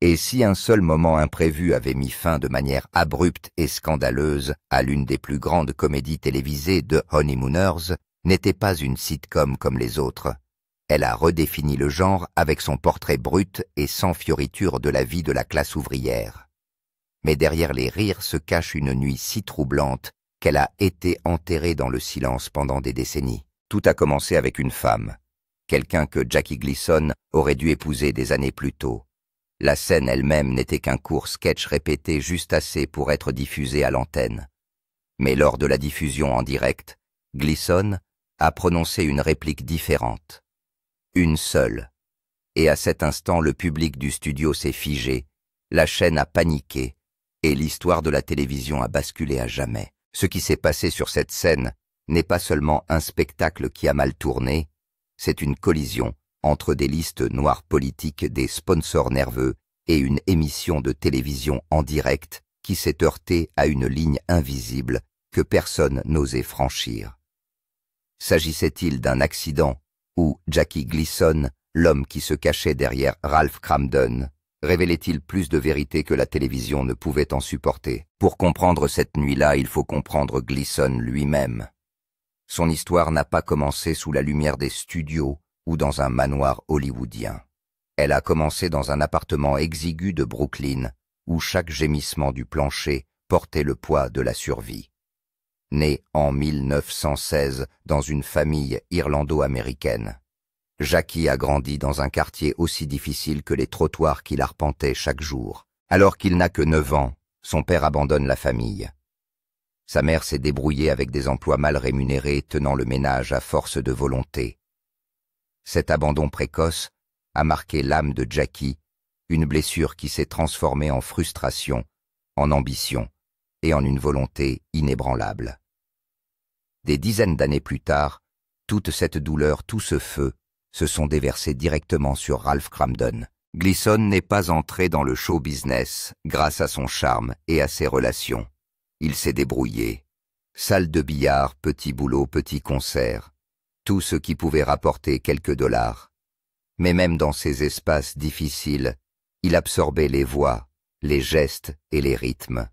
Et si un seul moment imprévu avait mis fin de manière abrupte et scandaleuse à l'une des plus grandes comédies télévisées de Honeymooners, n'était pas une sitcom comme les autres. Elle a redéfini le genre avec son portrait brut et sans fioriture de la vie de la classe ouvrière. Mais derrière les rires se cache une nuit si troublante qu'elle a été enterrée dans le silence pendant des décennies. Tout a commencé avec une femme, quelqu'un que Jackie Gleason aurait dû épouser des années plus tôt. La scène elle-même n'était qu'un court sketch répété juste assez pour être diffusé à l'antenne. Mais lors de la diffusion en direct, Gleason a prononcé une réplique différente. Une seule. Et à cet instant, le public du studio s'est figé, la chaîne a paniqué, et l'histoire de la télévision a basculé à jamais. Ce qui s'est passé sur cette scène n'est pas seulement un spectacle qui a mal tourné, c'est une collision entre des listes noires politiques, des sponsors nerveux et une émission de télévision en direct qui s'est heurtée à une ligne invisible que personne n'osait franchir. S'agissait-il d'un accident ou Jackie Gleason, l'homme qui se cachait derrière Ralph Kramden, révélait-il plus de vérité que la télévision ne pouvait en supporter? Pour comprendre cette nuit-là, il faut comprendre Gleason lui-même. Son histoire n'a pas commencé sous la lumière des studios ou dans un manoir hollywoodien. Elle a commencé dans un appartement exigu de Brooklyn, où chaque gémissement du plancher portait le poids de la survie. Né en 1916 dans une famille irlando-américaine, Jackie a grandi dans un quartier aussi difficile que les trottoirs qu'il arpentait chaque jour. Alors qu'il n'a que 9 ans, son père abandonne la famille. Sa mère s'est débrouillée avec des emplois mal rémunérés tenant le ménage à force de volonté. Cet abandon précoce a marqué l'âme de Jackie, une blessure qui s'est transformée en frustration, en ambition et en une volonté inébranlable. Des dizaines d'années plus tard, toute cette douleur, tout ce feu, se sont déversés directement sur Ralph Kramden. Gleason n'est pas entré dans le show business grâce à son charme et à ses relations. Il s'est débrouillé. Salle de billard, petit boulot, petit concert, tout ce qui pouvait rapporter quelques dollars. Mais même dans ces espaces difficiles, il absorbait les voix, les gestes et les rythmes.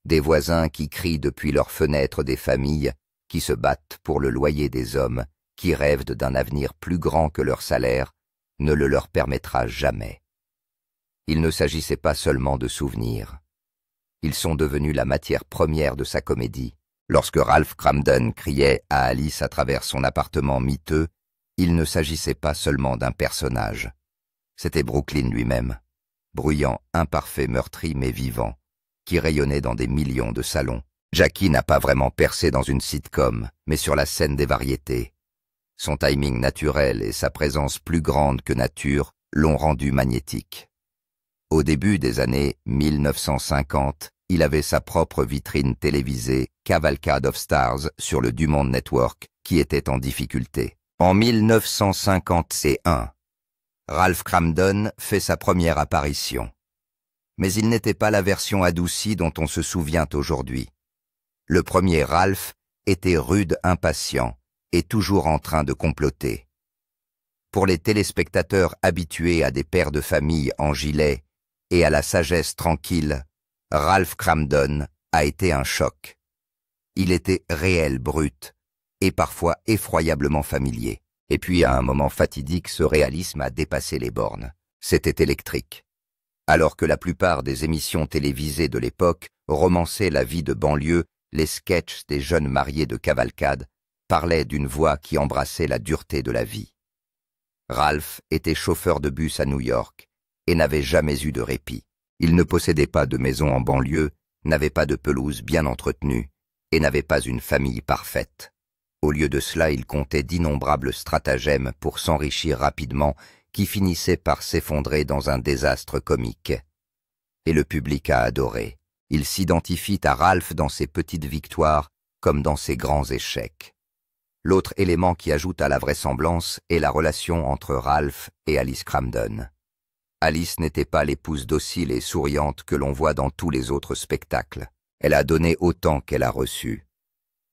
Des voisins qui crient depuis leurs fenêtres, des familles qui se battent pour le loyer, des hommes qui rêvent d'un avenir plus grand que leur salaire, ne le leur permettra jamais. Il ne s'agissait pas seulement de souvenirs. Ils sont devenus la matière première de sa comédie. Lorsque Ralph Kramden criait à Alice à travers son appartement miteux, il ne s'agissait pas seulement d'un personnage. C'était Brooklyn lui-même, bruyant, imparfait, meurtri mais vivant, qui rayonnait dans des millions de salons. Jackie n'a pas vraiment percé dans une sitcom, mais sur la scène des variétés. Son timing naturel et sa présence plus grande que nature l'ont rendu magnétique. Au début des années 1950, il avait sa propre vitrine télévisée, Cavalcade of Stars, sur le Dumont Network, qui était en difficulté. En 1951, Ralph Kramden fait sa première apparition. Mais il n'était pas la version adoucie dont on se souvient aujourd'hui. Le premier Ralph était rude, impatient, et toujours en train de comploter. Pour les téléspectateurs habitués à des pères de famille en gilet et à la sagesse tranquille, Ralph Kramden a été un choc. Il était réel, brut, et parfois effroyablement familier. Et puis à un moment fatidique, ce réalisme a dépassé les bornes. C'était électrique. Alors que la plupart des émissions télévisées de l'époque romançaient la vie de banlieue, les sketchs des jeunes mariés de cavalcade parlaient d'une voix qui embrassait la dureté de la vie. Ralph était chauffeur de bus à New York et n'avait jamais eu de répit. Il ne possédait pas de maison en banlieue, n'avait pas de pelouse bien entretenue et n'avait pas une famille parfaite. Au lieu de cela, il comptait d'innombrables stratagèmes pour s'enrichir rapidement qui finissaient par s'effondrer dans un désastre comique. Et le public a adoré. Il s'identifie à Ralph dans ses petites victoires comme dans ses grands échecs. L'autre élément qui ajoute à la vraisemblance est la relation entre Ralph et Alice Kramden. Alice n'était pas l'épouse docile et souriante que l'on voit dans tous les autres spectacles. Elle a donné autant qu'elle a reçu.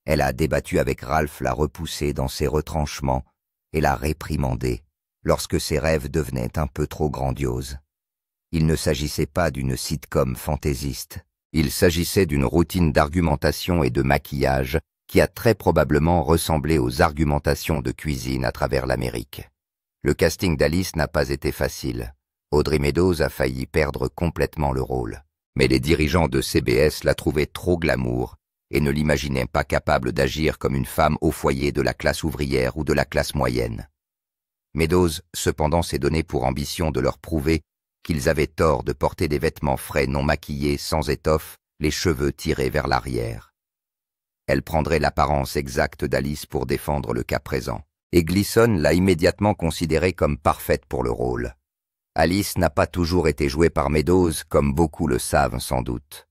Elle a débattu avec Ralph, l'a repoussé dans ses retranchements et l'a réprimandé lorsque ses rêves devenaient un peu trop grandioses. Il ne s'agissait pas d'une sitcom fantaisiste. Il s'agissait d'une routine d'argumentation et de maquillage qui a très probablement ressemblé aux argumentations de cuisine à travers l'Amérique. Le casting d'Alice n'a pas été facile. Audrey Meadows a failli perdre complètement le rôle. Mais les dirigeants de CBS la trouvaient trop glamour et ne l'imaginaient pas capable d'agir comme une femme au foyer de la classe ouvrière ou de la classe moyenne. Meadows, cependant, s'est donné pour ambition de leur prouver qu'ils avaient tort de porter des vêtements frais non maquillés, sans étoffe, les cheveux tirés vers l'arrière. Elle prendrait l'apparence exacte d'Alice pour défendre le cas présent, et Gleason l'a immédiatement considérée comme parfaite pour le rôle. Alice n'a pas toujours été jouée par Meadows, comme beaucoup le savent sans doute.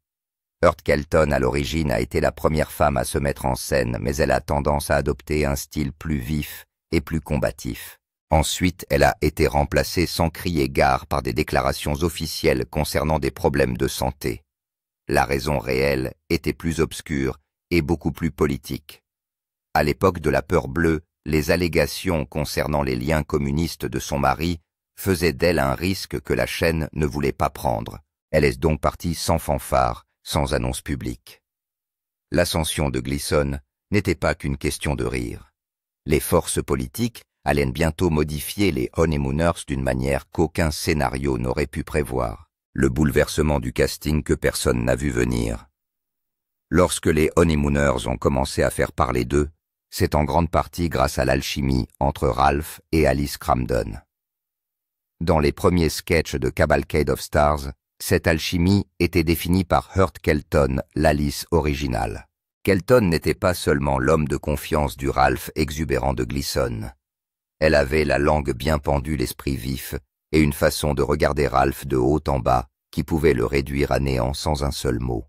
Hearst Kelton, à l'origine, a été la première femme à se mettre en scène, mais elle a tendance à adopter un style plus vif et plus combatif. Ensuite, elle a été remplacée sans crier gare par des déclarations officielles concernant des problèmes de santé. La raison réelle était plus obscure et beaucoup plus politique. À l'époque de la peur bleue, les allégations concernant les liens communistes de son mari faisaient d'elle un risque que la chaîne ne voulait pas prendre. Elle est donc partie sans fanfare, sans annonce publique. L'ascension de Gleason n'était pas qu'une question de rire. Les forces politiques allaient bientôt modifier les Honeymooners d'une manière qu'aucun scénario n'aurait pu prévoir. Le bouleversement du casting que personne n'a vu venir. Lorsque les Honeymooners ont commencé à faire parler d'eux, c'est en grande partie grâce à l'alchimie entre Ralph et Alice Cramden. Dans les premiers sketchs de Cavalcade of Stars, cette alchimie était définie par Hearst Kelton, l'Alice originale. Kelton n'était pas seulement l'homme de confiance du Ralph exubérant de Gleason. Elle avait la langue bien pendue, l'esprit vif, et une façon de regarder Ralph de haut en bas qui pouvait le réduire à néant sans un seul mot.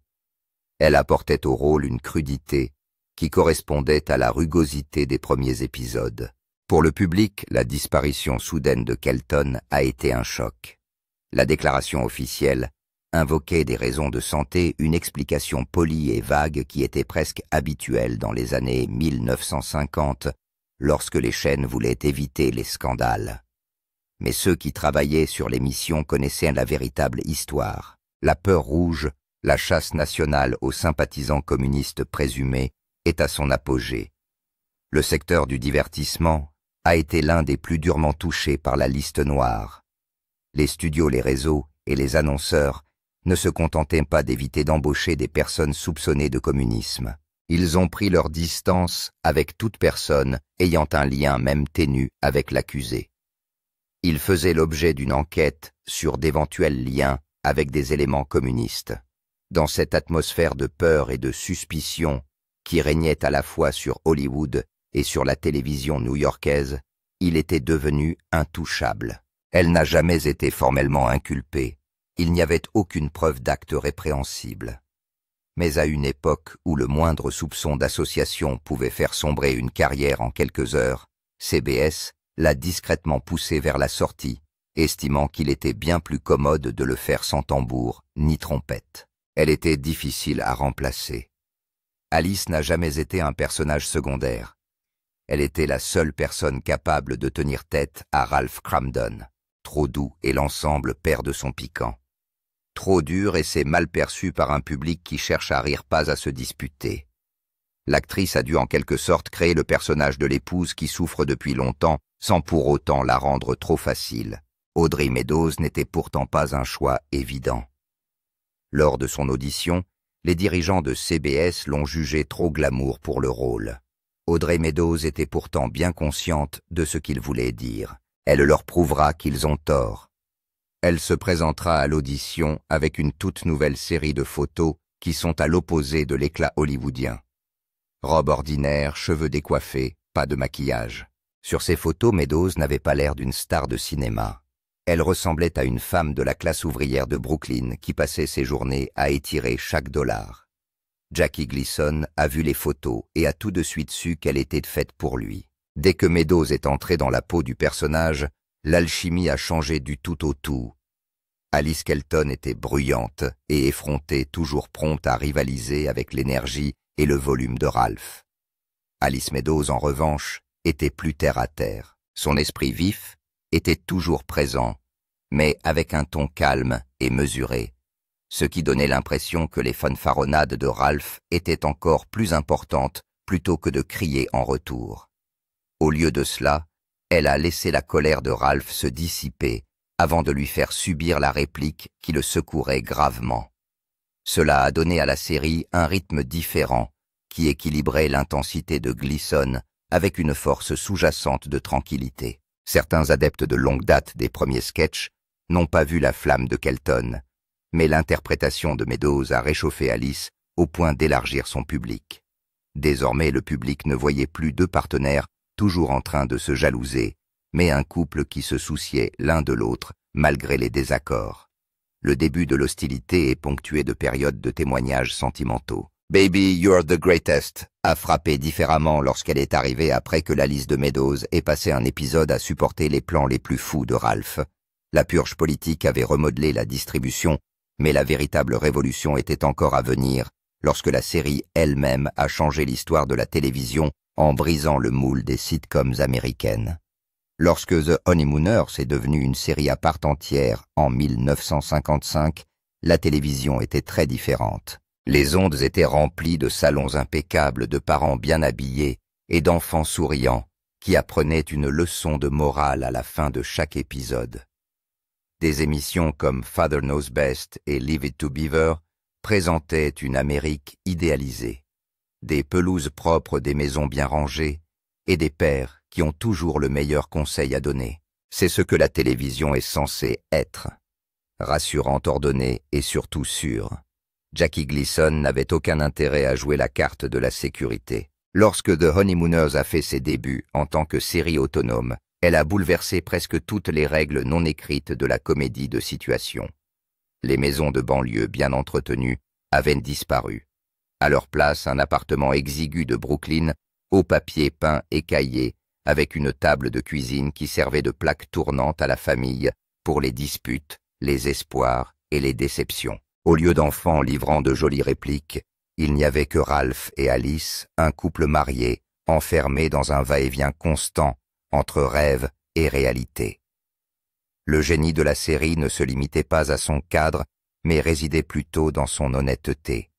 Elle apportait au rôle une crudité qui correspondait à la rugosité des premiers épisodes. Pour le public, la disparition soudaine de Kelton a été un choc. La déclaration officielle invoquait des raisons de santé, une explication polie et vague qui était presque habituelle dans les années 1950, lorsque les chaînes voulaient éviter les scandales. Mais ceux qui travaillaient sur l'émission connaissaient la véritable histoire. La peur rouge, la chasse nationale aux sympathisants communistes présumés, est à son apogée. Le secteur du divertissement a été l'un des plus durement touchés par la liste noire. Les studios, les réseaux et les annonceurs ne se contentaient pas d'éviter d'embaucher des personnes soupçonnées de communisme. Ils ont pris leur distance avec toute personne ayant un lien même ténu avec l'accusé. Ils faisaient l'objet d'une enquête sur d'éventuels liens avec des éléments communistes. Dans cette atmosphère de peur et de suspicion qui régnait à la fois sur Hollywood et sur la télévision new-yorkaise, il était devenu intouchable. Elle n'a jamais été formellement inculpée. Il n'y avait aucune preuve d'acte répréhensible. Mais à une époque où le moindre soupçon d'association pouvait faire sombrer une carrière en quelques heures, CBS l'a discrètement poussé vers la sortie, estimant qu'il était bien plus commode de le faire sans tambour ni trompette. Elle était difficile à remplacer. Alice n'a jamais été un personnage secondaire. Elle était la seule personne capable de tenir tête à Ralph Cramden. Trop doux et l'ensemble perd de son piquant. Trop dur et c'est mal perçu par un public qui cherche à rire, pas à se disputer. L'actrice a dû en quelque sorte créer le personnage de l'épouse qui souffre depuis longtemps, sans pour autant la rendre trop facile. Audrey Meadows n'était pourtant pas un choix évident. Lors de son audition, les dirigeants de CBS l'ont jugée trop glamour pour le rôle. Audrey Meadows était pourtant bien consciente de ce qu'il voulait dire. Elle leur prouvera qu'ils ont tort. Elle se présentera à l'audition avec une toute nouvelle série de photos qui sont à l'opposé de l'éclat hollywoodien. Robe ordinaire, cheveux décoiffés, pas de maquillage. Sur ces photos, Meadows n'avait pas l'air d'une star de cinéma. Elle ressemblait à une femme de la classe ouvrière de Brooklyn qui passait ses journées à étirer chaque dollar. Jackie Gleason a vu les photos et a tout de suite su qu'elle était faite pour lui. Dès que Meadows est entrée dans la peau du personnage, l'alchimie a changé du tout au tout. Alice Kelton était bruyante et effrontée, toujours prompte à rivaliser avec l'énergie et le volume de Ralph. Alice Meadows, en revanche, était plus terre à terre. Son esprit vif était toujours présent, mais avec un ton calme et mesuré, ce qui donnait l'impression que les fanfaronnades de Ralph étaient encore plus importantes plutôt que de crier en retour. Au lieu de cela, elle a laissé la colère de Ralph se dissiper avant de lui faire subir la réplique qui le secourait gravement. Cela a donné à la série un rythme différent qui équilibrait l'intensité de Gleason avec une force sous-jacente de tranquillité. Certains adeptes de longue date des premiers sketchs n'ont pas vu la flamme de Kelton, mais l'interprétation de Meadows a réchauffé Alice au point d'élargir son public. Désormais, le public ne voyait plus deux partenaires toujours en train de se jalouser, mais un couple qui se souciait l'un de l'autre malgré les désaccords. Le début de l'hostilité est ponctué de périodes de témoignages sentimentaux. « Baby, you're the greatest » a frappé différemment lorsqu'elle est arrivée après que l'Alice de Meadows ait passé un épisode à supporter les plans les plus fous de Ralph. La purge politique avait remodelé la distribution, mais la véritable révolution était encore à venir lorsque la série elle-même a changé l'histoire de la télévision en brisant le moule des sitcoms américaines. Lorsque The Honeymooners est devenue une série à part entière en 1955, la télévision était très différente. Les ondes étaient remplies de salons impeccables, de parents bien habillés et d'enfants souriants qui apprenaient une leçon de morale à la fin de chaque épisode. Des émissions comme Father Knows Best et Leave It to Beaver présentaient une Amérique idéalisée, des pelouses propres, des maisons bien rangées et des pères qui ont toujours le meilleur conseil à donner. C'est ce que la télévision est censée être. Rassurante, ordonnée et surtout sûre. Jackie Gleason n'avait aucun intérêt à jouer la carte de la sécurité. Lorsque The Honeymooners a fait ses débuts en tant que série autonome, elle a bouleversé presque toutes les règles non écrites de la comédie de situation. Les maisons de banlieue bien entretenues avaient disparu. À leur place, un appartement exigu de Brooklyn, au papier peint écaillé, avec une table de cuisine qui servait de plaque tournante à la famille pour les disputes, les espoirs et les déceptions. Au lieu d'enfants livrant de jolies répliques, il n'y avait que Ralph et Alice, un couple marié, enfermé dans un va-et-vient constant entre rêve et réalité. Le génie de la série ne se limitait pas à son cadre, mais résidait plutôt dans son honnêteté.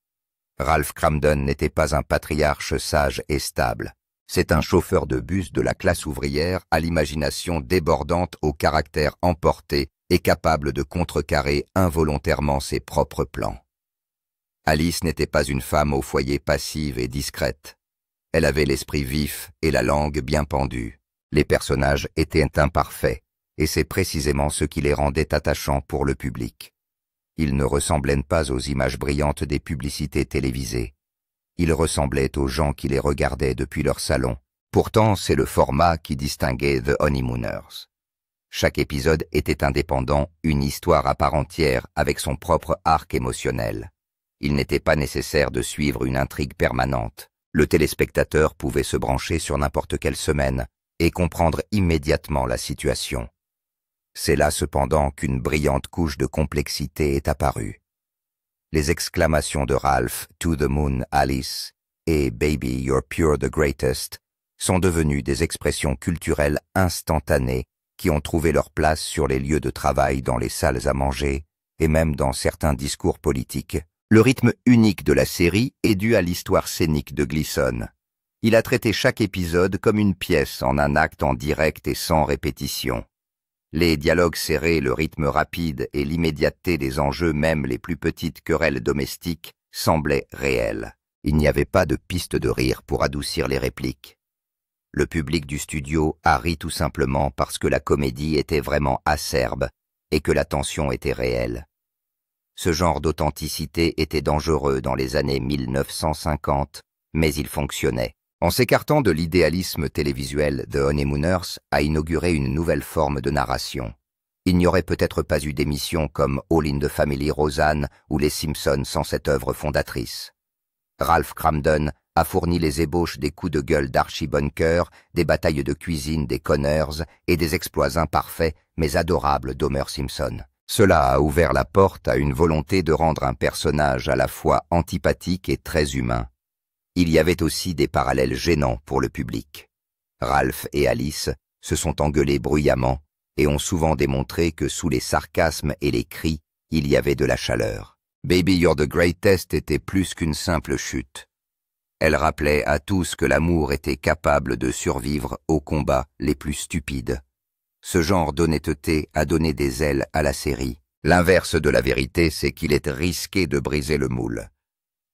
Ralph Kramden n'était pas un patriarche sage et stable. C'est un chauffeur de bus de la classe ouvrière à l'imagination débordante, au caractère emporté et capable de contrecarrer involontairement ses propres plans. Alice n'était pas une femme au foyer passive et discrète. Elle avait l'esprit vif et la langue bien pendue. Les personnages étaient imparfaits, et c'est précisément ce qui les rendait attachants pour le public. Ils ne ressemblaient pas aux images brillantes des publicités télévisées. Ils ressemblaient aux gens qui les regardaient depuis leur salon. Pourtant, c'est le format qui distinguait The Honeymooners. Chaque épisode était indépendant, une histoire à part entière avec son propre arc émotionnel. Il n'était pas nécessaire de suivre une intrigue permanente. Le téléspectateur pouvait se brancher sur n'importe quelle semaine et comprendre immédiatement la situation. C'est là cependant qu'une brillante couche de complexité est apparue. Les exclamations de Ralph, « To the moon, Alice » et « Baby, you're pure the greatest » sont devenues des expressions culturelles instantanées qui ont trouvé leur place sur les lieux de travail, dans les salles à manger et même dans certains discours politiques. Le rythme unique de la série est dû à l'histoire scénique de Gleason. Il a traité chaque épisode comme une pièce en un acte en direct et sans répétition. Les dialogues serrés, le rythme rapide et l'immédiateté des enjeux, même les plus petites querelles domestiques, semblaient réels. Il n'y avait pas de piste de rire pour adoucir les répliques. Le public du studio a ri tout simplement parce que la comédie était vraiment acerbe et que la tension était réelle. Ce genre d'authenticité était dangereux dans les années 1950, mais il fonctionnait. En s'écartant de l'idéalisme télévisuel, The Honeymooners a inauguré une nouvelle forme de narration. Il n'y aurait peut-être pas eu d'émissions comme All in the Family, Roseanne ou Les Simpsons sans cette œuvre fondatrice. Ralph Kramden a fourni les ébauches des coups de gueule d'Archie Bunker, des batailles de cuisine des Conners et des exploits imparfaits mais adorables d'Homer Simpson. Cela a ouvert la porte à une volonté de rendre un personnage à la fois antipathique et très humain. Il y avait aussi des parallèles gênants pour le public. Ralph et Alice se sont engueulés bruyamment et ont souvent démontré que sous les sarcasmes et les cris, il y avait de la chaleur. Baby You're the Greatest était plus qu'une simple chute. Elle rappelait à tous que l'amour était capable de survivre aux combats les plus stupides. Ce genre d'honnêteté a donné des ailes à la série. L'inverse de la vérité, c'est qu'il est risqué de briser le moule.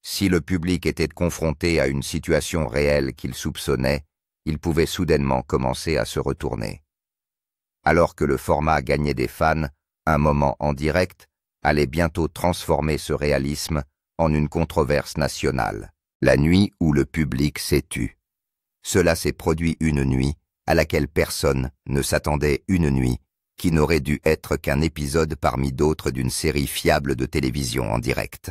Si le public était confronté à une situation réelle qu'il soupçonnait, il pouvait soudainement commencer à se retourner. Alors que le format gagnait des fans, un moment en direct allait bientôt transformer ce réalisme en une controverse nationale. La nuit où le public s'est tu. Cela s'est produit une nuit à laquelle personne ne s'attendait, une nuit qui n'aurait dû être qu'un épisode parmi d'autres d'une série fiable de télévision en direct.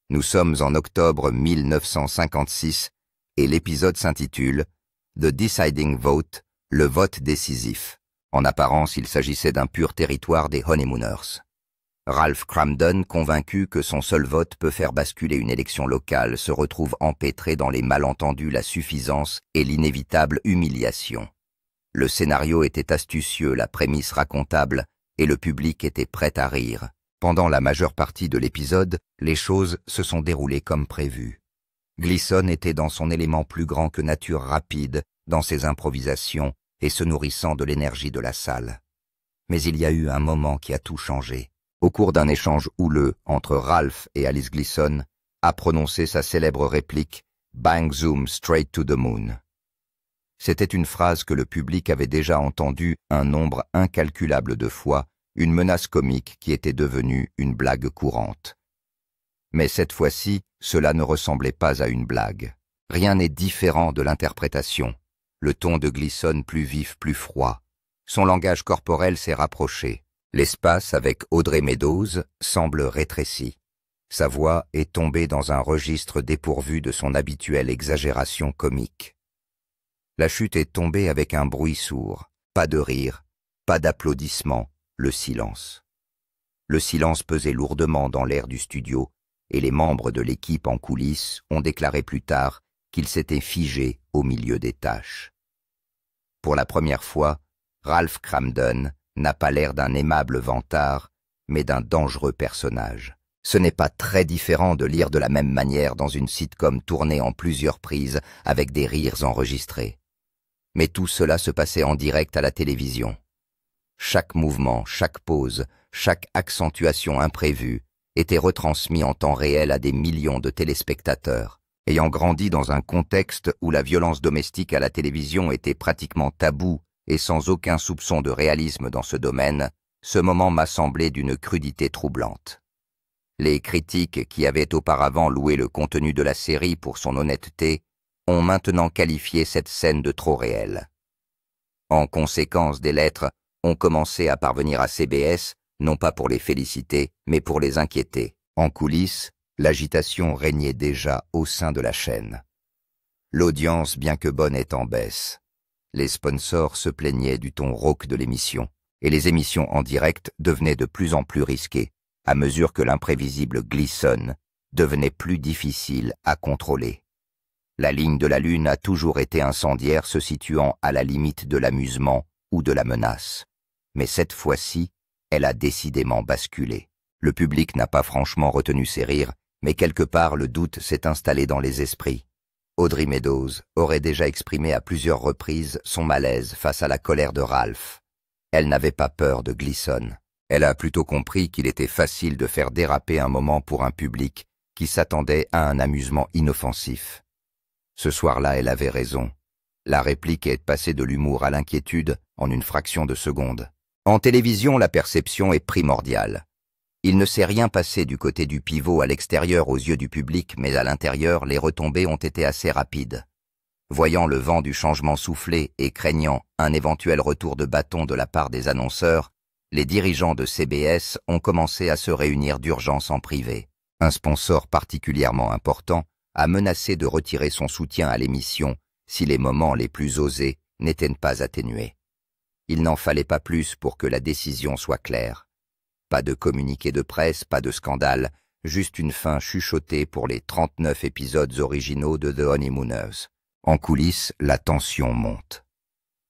Nous sommes en octobre 1956 et l'épisode s'intitule « The Deciding Vote », le vote décisif. En apparence, il s'agissait d'un pur territoire des Honeymooners. Ralph Kramden, convaincu que son seul vote peut faire basculer une élection locale, se retrouve empêtré dans les malentendus, la suffisance et l'inévitable humiliation. Le scénario était astucieux, la prémisse racontable, et le public était prêt à rire. Pendant la majeure partie de l'épisode, les choses se sont déroulées comme prévu. Gleason était dans son élément plus grand que nature, rapide dans ses improvisations et se nourrissant de l'énergie de la salle. Mais il y a eu un moment qui a tout changé. Au cours d'un échange houleux entre Ralph et Alice Gleason, a prononcé sa célèbre réplique « Bang zoom straight to the moon ». C'était une phrase que le public avait déjà entendue un nombre incalculable de fois, une menace comique qui était devenue une blague courante. Mais cette fois-ci, cela ne ressemblait pas à une blague. Rien n'est différent de l'interprétation. Le ton de Gleason plus vif, plus froid. Son langage corporel s'est rapproché. L'espace avec Audrey Meadows semble rétréci. Sa voix est tombée dans un registre dépourvu de son habituelle exagération comique. La chute est tombée avec un bruit sourd, pas de rire, pas d'applaudissements, le silence. Le silence pesait lourdement dans l'air du studio, et les membres de l'équipe en coulisses ont déclaré plus tard qu'ils s'étaient figés au milieu des tâches. Pour la première fois, Ralph Kramden n'a pas l'air d'un aimable vantard, mais d'un dangereux personnage. Ce n'est pas très différent de lire de la même manière dans une sitcom tournée en plusieurs prises avec des rires enregistrés. Mais tout cela se passait en direct à la télévision. Chaque mouvement, chaque pause, chaque accentuation imprévue était retransmis en temps réel à des millions de téléspectateurs. Ayant grandi dans un contexte où la violence domestique à la télévision était pratiquement taboue et sans aucun soupçon de réalisme dans ce domaine, ce moment m'a semblé d'une crudité troublante. Les critiques qui avaient auparavant loué le contenu de la série pour son honnêteté ont maintenant qualifié cette scène de trop réelle. En conséquence, des lettres ont commencé à parvenir à CBS, non pas pour les féliciter, mais pour les inquiéter. En coulisses, l'agitation régnait déjà au sein de la chaîne. L'audience, bien que bonne, est en baisse. Les sponsors se plaignaient du ton rauque de l'émission, et les émissions en direct devenaient de plus en plus risquées, à mesure que l'imprévisible Gleason devenait plus difficile à contrôler. La ligne de la lune a toujours été incendiaire, se situant à la limite de l'amusement ou de la menace. Mais cette fois-ci, elle a décidément basculé. Le public n'a pas franchement retenu ses rires, mais quelque part le doute s'est installé dans les esprits. Audrey Meadows aurait déjà exprimé à plusieurs reprises son malaise face à la colère de Ralph. Elle n'avait pas peur de Gleason. Elle a plutôt compris qu'il était facile de faire déraper un moment pour un public qui s'attendait à un amusement inoffensif. Ce soir-là, elle avait raison. La réplique est passée de l'humour à l'inquiétude en une fraction de seconde. En télévision, la perception est primordiale. Il ne s'est rien passé du côté du pivot à l'extérieur aux yeux du public, mais à l'intérieur, les retombées ont été assez rapides. Voyant le vent du changement souffler et craignant un éventuel retour de bâton de la part des annonceurs, les dirigeants de CBS ont commencé à se réunir d'urgence en privé. Un sponsor particulièrement important a menacé de retirer son soutien à l'émission si les moments les plus osés n'étaient pas atténués. Il n'en fallait pas plus pour que la décision soit claire. Pas de communiqué de presse, pas de scandale, juste une fin chuchotée pour les 39 épisodes originaux de The Honeymooners. En coulisses, la tension monte.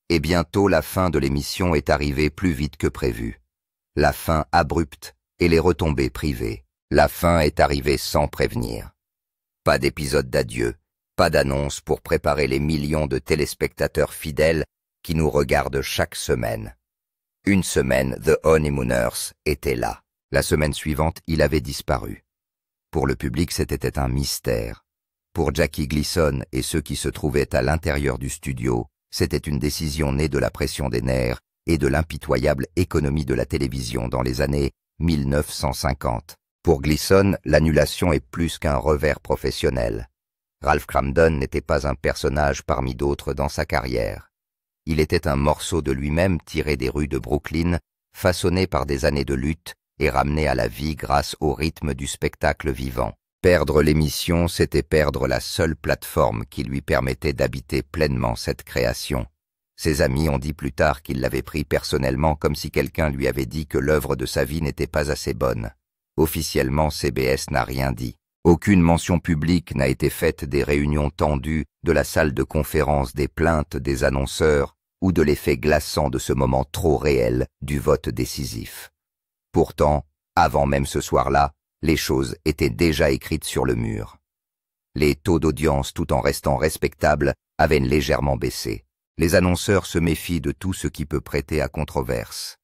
Et bientôt la fin de l'émission est arrivée plus vite que prévu. La fin abrupte et les retombées privées. La fin est arrivée sans prévenir. Pas d'épisode d'adieu, pas d'annonce pour préparer les millions de téléspectateurs fidèles qui nous regardent chaque semaine. Une semaine, The Honeymooners était là. La semaine suivante, il avait disparu. Pour le public, c'était un mystère. Pour Jackie Gleason et ceux qui se trouvaient à l'intérieur du studio, c'était une décision née de la pression des nerfs et de l'impitoyable économie de la télévision dans les années 1950. Pour Gleason, l'annulation est plus qu'un revers professionnel. Ralph Kramden n'était pas un personnage parmi d'autres dans sa carrière. Il était un morceau de lui-même tiré des rues de Brooklyn, façonné par des années de lutte et ramené à la vie grâce au rythme du spectacle vivant. Perdre l'émission, c'était perdre la seule plateforme qui lui permettait d'habiter pleinement cette création. Ses amis ont dit plus tard qu'il l'avait pris personnellement comme si quelqu'un lui avait dit que l'œuvre de sa vie n'était pas assez bonne. Officiellement, CBS n'a rien dit. Aucune mention publique n'a été faite des réunions tendues, de la salle de conférence, des plaintes des annonceurs ou de l'effet glaçant de ce moment trop réel du vote décisif. Pourtant, avant même ce soir-là, les choses étaient déjà écrites sur le mur. Les taux d'audience, tout en restant respectables, avaient légèrement baissé. Les annonceurs se méfient de tout ce qui peut prêter à controverse.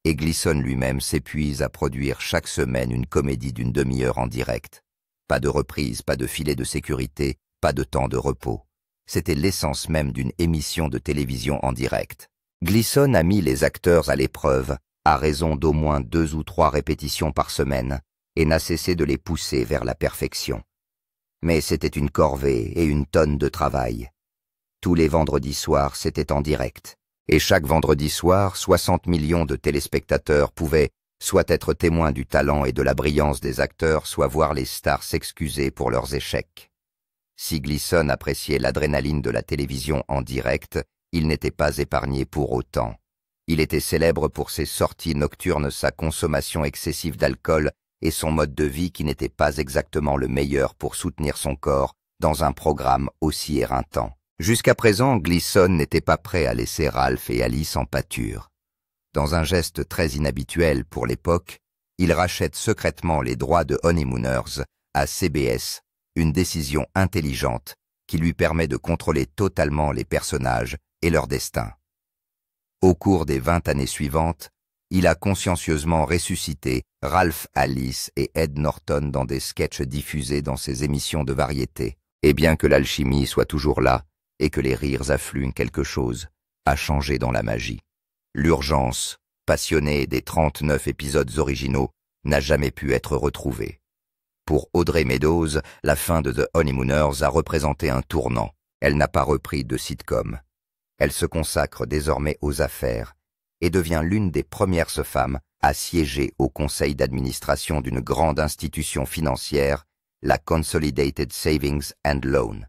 Et Gleason lui-même s'épuise à produire chaque semaine une comédie d'une demi-heure en direct. Pas de reprise, pas de filet de sécurité, pas de temps de repos. C'était l'essence même d'une émission de télévision en direct. Gleason a mis les acteurs à l'épreuve, à raison d'au moins 2 ou 3 répétitions par semaine, et n'a cessé de les pousser vers la perfection. Mais c'était une corvée et une tonne de travail. Tous les vendredis soirs, c'était en direct. Et chaque vendredi soir, 60 millions de téléspectateurs pouvaient soit être témoins du talent et de la brillance des acteurs, soit voir les stars s'excuser pour leurs échecs. Si Gleason appréciait l'adrénaline de la télévision en direct, il n'était pas épargné pour autant. Il était célèbre pour ses sorties nocturnes, sa consommation excessive d'alcool et son mode de vie qui n'était pas exactement le meilleur pour soutenir son corps dans un programme aussi éreintant. Jusqu'à présent, Gleason n'était pas prêt à laisser Ralph et Alice en pâture. Dans un geste très inhabituel pour l'époque, il rachète secrètement les droits de Honeymooners à CBS, une décision intelligente qui lui permet de contrôler totalement les personnages et leur destin. Au cours des 20 années suivantes, il a consciencieusement ressuscité Ralph, Alice et Ed Norton dans des sketchs diffusés dans ses émissions de variété. Et bien que l'alchimie soit toujours là et que les rires affluent, quelque chose a changé dans la magie. L'urgence, passionnée des 39 épisodes originaux, n'a jamais pu être retrouvée. Pour Audrey Meadows, la fin de The Honeymooners a représenté un tournant. Elle n'a pas repris de sitcom. Elle se consacre désormais aux affaires et devient l'une des premières femmes à siéger au conseil d'administration d'une grande institution financière, la Consolidated Savings and Loan.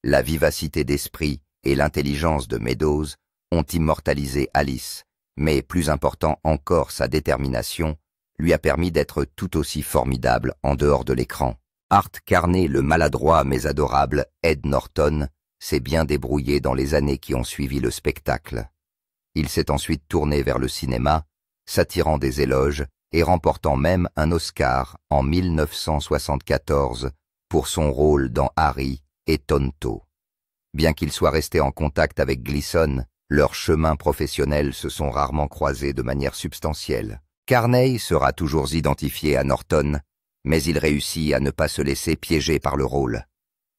La vivacité d'esprit et l'intelligence de Meadows ont immortalisé Alice, mais plus important encore, sa détermination lui a permis d'être tout aussi formidable en dehors de l'écran. Art Carney, le maladroit mais adorable Ed Norton, s'est bien débrouillé dans les années qui ont suivi le spectacle. Il s'est ensuite tourné vers le cinéma, s'attirant des éloges et remportant même un Oscar en 1974 pour son rôle dans Harry et Tonto. Bien qu'il soit resté en contact avec Gleason, leurs chemins professionnels se sont rarement croisés de manière substantielle. Carney sera toujours identifié à Norton, mais il réussit à ne pas se laisser piéger par le rôle.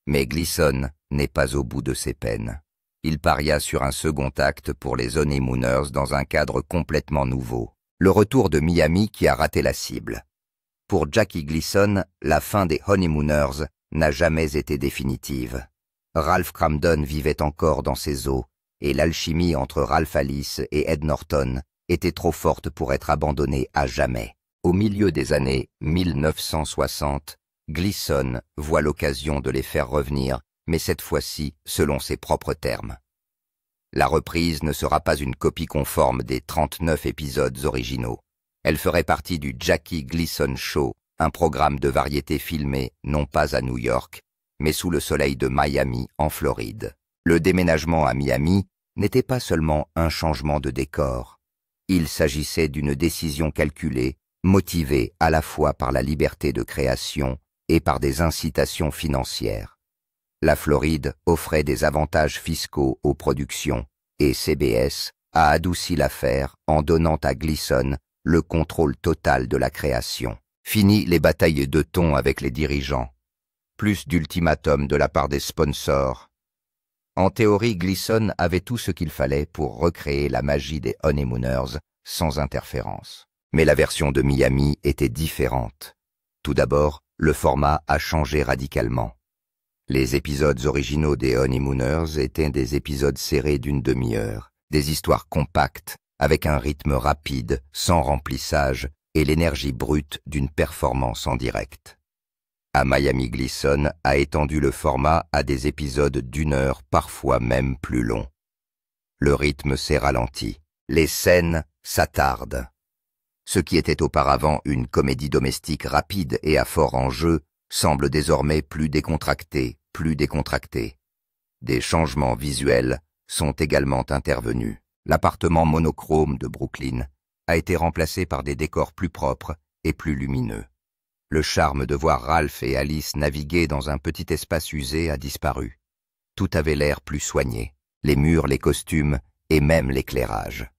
Mais Gleason n'est pas au bout de ses peines. Il paria sur un second acte pour les Honeymooners dans un cadre complètement nouveau. Le retour de Miami qui a raté la cible. Pour Jackie Gleason, la fin des Honeymooners n'a jamais été définitive. Ralph Kramden vivait encore dans ses eaux, et l'alchimie entre Ralph Alice et Ed Norton était trop forte pour être abandonnée à jamais. Au milieu des années 1960, Gleason voit l'occasion de les faire revenir, mais cette fois-ci selon ses propres termes. La reprise ne sera pas une copie conforme des 39 épisodes originaux. Elle ferait partie du Jackie Gleason Show, un programme de variété filmé non pas à New York, mais sous le soleil de Miami, en Floride. Le déménagement à Miami n'était pas seulement un changement de décor. Il s'agissait d'une décision calculée, motivée à la fois par la liberté de création et par des incitations financières. La Floride offrait des avantages fiscaux aux productions et CBS a adouci l'affaire en donnant à Gleason le contrôle total de la création. Fini les batailles de ton avec les dirigeants. Plus d'ultimatums de la part des sponsors. En théorie, Gleason avait tout ce qu'il fallait pour recréer la magie des Honeymooners sans interférence. Mais la version de Miami était différente. Tout d'abord, le format a changé radicalement. Les épisodes originaux des Honeymooners étaient des épisodes serrés d'une demi-heure, des histoires compactes, avec un rythme rapide, sans remplissage, et l'énergie brute d'une performance en direct. À Miami, Gleason a étendu le format à des épisodes d'1 heure, parfois même plus longs. Le rythme s'est ralenti. Les scènes s'attardent. Ce qui était auparavant une comédie domestique rapide et à fort enjeu semble désormais plus décontracté. Des changements visuels sont également intervenus. L'appartement monochrome de Brooklyn a été remplacé par des décors plus propres et plus lumineux. Le charme de voir Ralph et Alice naviguer dans un petit espace usé a disparu. Tout avait l'air plus soigné, les murs, les costumes et même l'éclairage.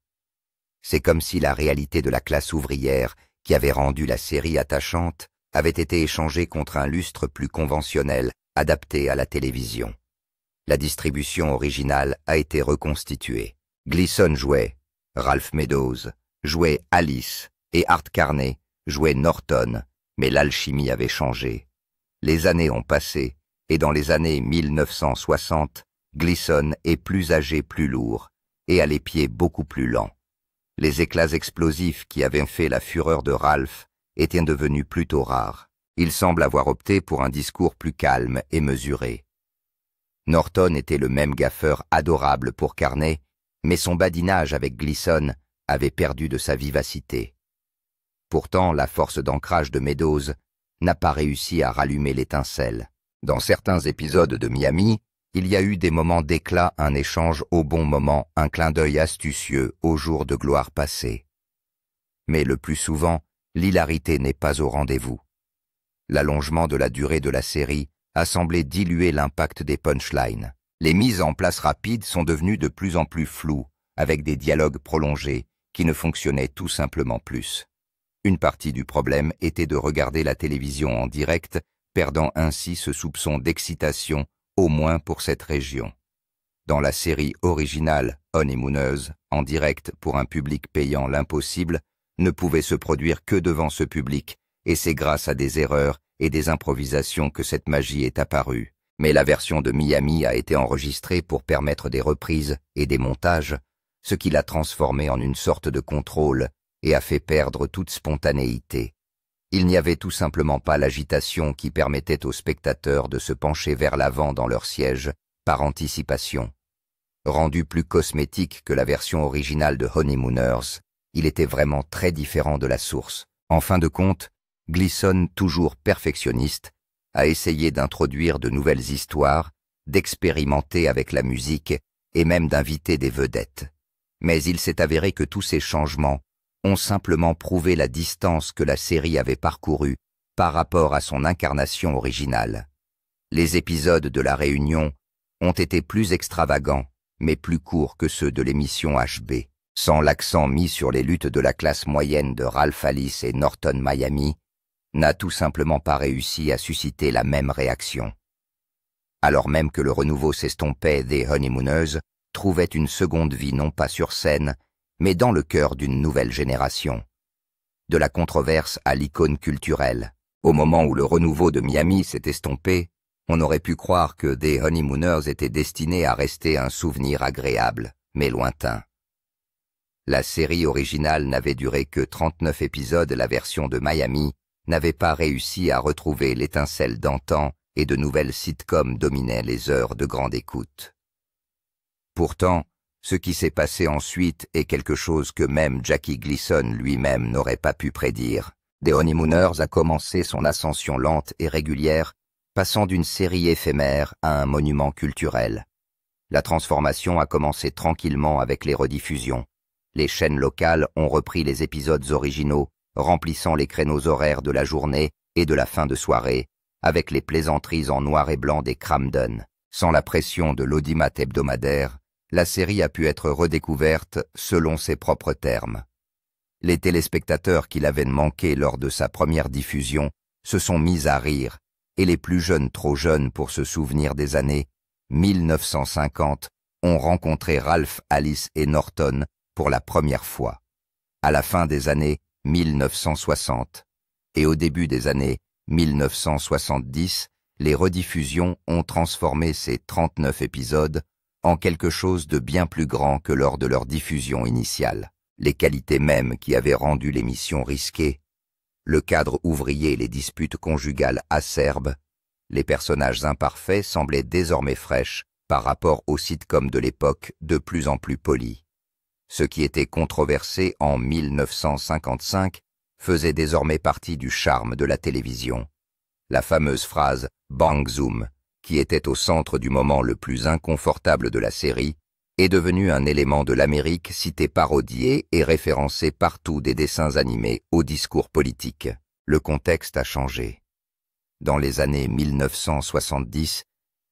C'est comme si la réalité de la classe ouvrière qui avait rendu la série attachante avait été échangée contre un lustre plus conventionnel, adapté à la télévision. La distribution originale a été reconstituée. Gleason jouait Ralph Meadows, jouait Alice et Art Carney jouait Norton, mais l'alchimie avait changé. Les années ont passé et dans les années 1960, Gleason est plus âgé, plus lourd et a les pieds beaucoup plus lents. Les éclats explosifs qui avaient fait la fureur de Ralph étaient devenus plutôt rares. Il semble avoir opté pour un discours plus calme et mesuré. Norton était le même gaffeur adorable pour Carney, mais son badinage avec Gleason avait perdu de sa vivacité. Pourtant, la force d'ancrage de Meadows n'a pas réussi à rallumer l'étincelle. Dans certains épisodes de Miami, il y a eu des moments d'éclat, un échange au bon moment, un clin d'œil astucieux aux jours de gloire passés. Mais le plus souvent, l'hilarité n'est pas au rendez-vous. L'allongement de la durée de la série a semblé diluer l'impact des punchlines. Les mises en place rapides sont devenues de plus en plus floues, avec des dialogues prolongés qui ne fonctionnaient tout simplement plus. Une partie du problème était de regarder la télévision en direct, perdant ainsi ce soupçon d'excitation, au moins pour cette région. Dans la série originale Honeymooners, en direct pour un public payant, l'impossible ne pouvait se produire que devant ce public, et c'est grâce à des erreurs et des improvisations que cette magie est apparue. Mais la version de Miami a été enregistrée pour permettre des reprises et des montages, ce qui l'a transformée en une sorte de contrôle et a fait perdre toute spontanéité. Il n'y avait tout simplement pas l'agitation qui permettait aux spectateurs de se pencher vers l'avant dans leur siège par anticipation. Rendu plus cosmétique que la version originale de Honeymooners, il était vraiment très différent de la source. En fin de compte, Gleason, toujours perfectionniste, a essayé d'introduire de nouvelles histoires, d'expérimenter avec la musique et même d'inviter des vedettes. Mais il s'est avéré que tous ces changements ont simplement prouvé la distance que la série avait parcourue par rapport à son incarnation originale. Les épisodes de La Réunion ont été plus extravagants, mais plus courts que ceux de l'émission HB. Sans l'accent mis sur les luttes de la classe moyenne de Ralph, Alice et Norton Miami, n'a tout simplement pas réussi à susciter la même réaction. Alors même que le renouveau s'estompait, des Honeymooners trouvait une seconde vie non pas sur scène, mais dans le cœur d'une nouvelle génération. De la controverse à l'icône culturelle. Au moment où le renouveau de Miami s'est estompé, on aurait pu croire que des Honeymooners étaient destinés à rester un souvenir agréable, mais lointain. La série originale n'avait duré que 39 épisodes, la version de Miami n'avait pas réussi à retrouver l'étincelle d'antan et de nouvelles sitcoms dominaient les heures de grande écoute. Pourtant, ce qui s'est passé ensuite est quelque chose que même Jackie Gleason lui-même n'aurait pas pu prédire. The Honeymooners a commencé son ascension lente et régulière, passant d'une série éphémère à un monument culturel. La transformation a commencé tranquillement avec les rediffusions. Les chaînes locales ont repris les épisodes originaux, remplissant les créneaux horaires de la journée et de la fin de soirée, avec les plaisanteries en noir et blanc des Cramden. Sans la pression de l'audimat hebdomadaire, la série a pu être redécouverte selon ses propres termes. Les téléspectateurs qui l'avaient manqué lors de sa première diffusion se sont mis à rire, et les plus jeunes trop jeunes pour se souvenir des années 1950 ont rencontré Ralph, Alice et Norton pour la première fois. À la fin des années 1960 et au début des années 1970, les rediffusions ont transformé ces 39 épisodes en quelque chose de bien plus grand que lors de leur diffusion initiale. Les qualités mêmes qui avaient rendu l'émission risquée, le cadre ouvrier et les disputes conjugales acerbes, les personnages imparfaits semblaient désormais fraîches par rapport aux sitcoms de l'époque de plus en plus polis. Ce qui était controversé en 1955 faisait désormais partie du charme de la télévision. La fameuse phrase « Bang Zoom », qui était au centre du moment le plus inconfortable de la série, est devenue un élément de l'Amérique cité parodié et référencé partout des dessins animés au discours politique. Le contexte a changé. Dans les années 1970,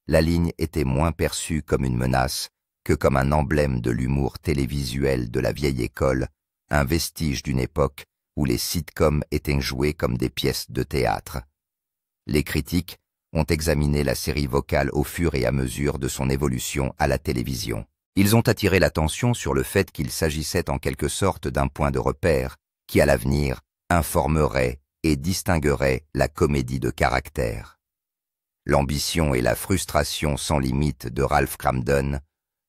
la ligne était moins perçue comme une menace que comme un emblème de l'humour télévisuel de la vieille école, un vestige d'une époque où les sitcoms étaient joués comme des pièces de théâtre. Les critiques ont examiné la série vocale au fur et à mesure de son évolution à la télévision. Ils ont attiré l'attention sur le fait qu'il s'agissait en quelque sorte d'un point de repère qui, à l'avenir, informerait et distinguerait la comédie de caractère. L'ambition et la frustration sans limite de Ralph Cramden,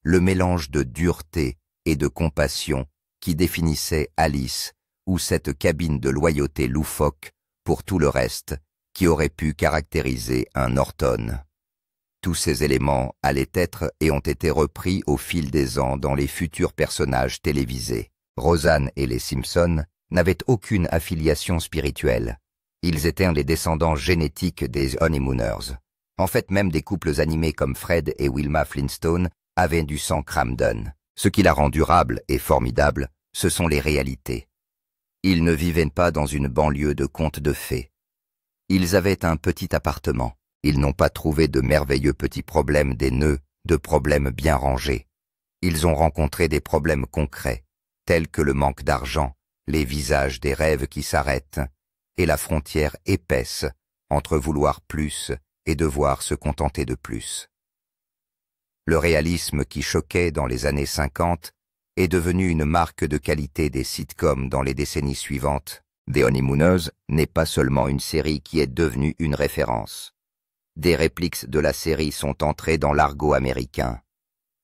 le mélange de dureté et de compassion qui définissait Alice ou cette cabine de loyauté loufoque pour tout le reste qui aurait pu caractériser un Norton. Tous ces éléments allaient être et ont été repris au fil des ans dans les futurs personnages télévisés. Roseanne et les Simpsons n'avaient aucune affiliation spirituelle. Ils étaient les descendants génétiques des Honeymooners. En fait, même des couples animés comme Fred et Wilma Flintstone avaient du sang Cramden. Ce qui la rend durable et formidable, ce sont les réalités. Ils ne vivaient pas dans une banlieue de contes de fées. Ils avaient un petit appartement. Ils n'ont pas trouvé de merveilleux petits problèmes des nœuds, de problèmes bien rangés. Ils ont rencontré des problèmes concrets, tels que le manque d'argent, les visages des rêves qui s'arrêtent, et la frontière épaisse entre vouloir plus et devoir se contenter de plus. Le réalisme qui choquait dans les années 50 est devenu une marque de qualité des sitcoms dans les décennies suivantes. The Honeymooners n'est pas seulement une série qui est devenue une référence. Des répliques de la série sont entrées dans l'argot américain.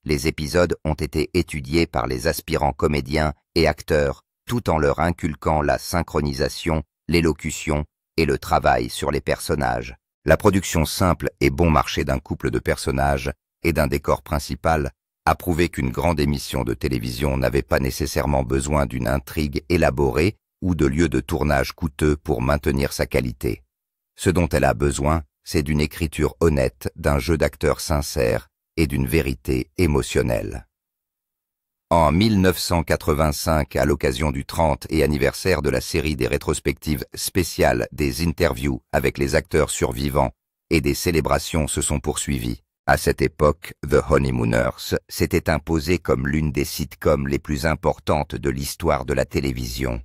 Les épisodes ont été étudiés par les aspirants comédiens et acteurs, tout en leur inculquant la synchronisation, l'élocution et le travail sur les personnages. La production simple et bon marché d'un couple de personnages et d'un décor principal a prouvé qu'une grande émission de télévision n'avait pas nécessairement besoin d'une intrigue élaborée ou de lieux de tournage coûteux pour maintenir sa qualité. Ce dont elle a besoin, c'est d'une écriture honnête, d'un jeu d'acteurs sincère et d'une vérité émotionnelle. En 1985, à l'occasion du 30 et anniversaire de la série des rétrospectives spéciales des interviews avec les acteurs survivants et des célébrations se sont poursuivies. À cette époque, The Honeymooners s'était imposé comme l'une des sitcoms les plus importantes de l'histoire de la télévision.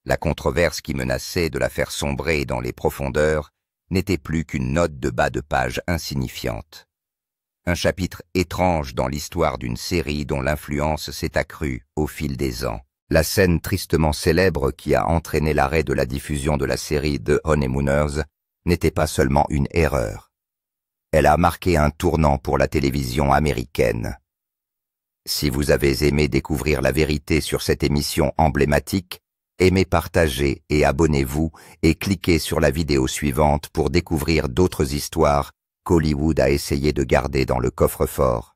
La controverse qui menaçait de la faire sombrer dans les profondeurs n'était plus qu'une note de bas de page insignifiante. Un chapitre étrange dans l'histoire d'une série dont l'influence s'est accrue au fil des ans. La scène tristement célèbre qui a entraîné l'arrêt de la diffusion de la série The Honeymooners n'était pas seulement une erreur. Elle a marqué un tournant pour la télévision américaine. Si vous avez aimé découvrir la vérité sur cette émission emblématique, aimez partager et abonnez-vous et cliquez sur la vidéo suivante pour découvrir d'autres histoires qu'Hollywood a essayé de garder dans le coffre-fort.